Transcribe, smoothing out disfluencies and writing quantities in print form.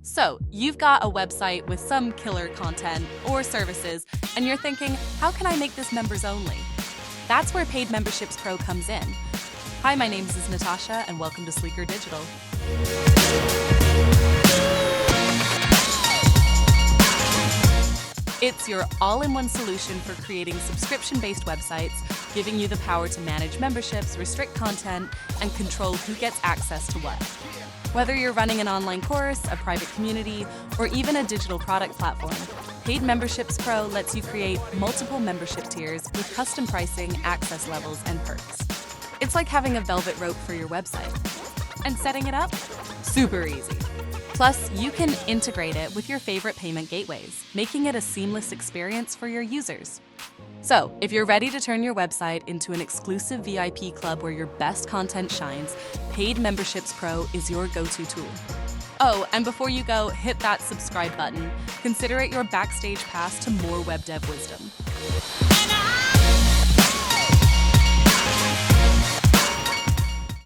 So, you've got a website with some killer content or services, and you're thinking, how can I make this members only? That's where Paid Memberships Pro comes in. Hi, my name is Natasha, and welcome to Sleekr Digital. It's your all-in-one solution for creating subscription-based websites, giving you the power to manage memberships, restrict content, and control who gets access to what. Whether you're running an online course, a private community, or even a digital product platform, Paid Memberships Pro lets you create multiple membership tiers with custom pricing, access levels, and perks. It's like having a velvet rope for your website. And setting it up? Super easy. Plus, you can integrate it with your favorite payment gateways, making it a seamless experience for your users. So, if you're ready to turn your website into an exclusive VIP club where your best content shines, Paid Memberships Pro is your go-to tool. Oh, and before you go, hit that subscribe button. Consider it your backstage pass to more web dev wisdom.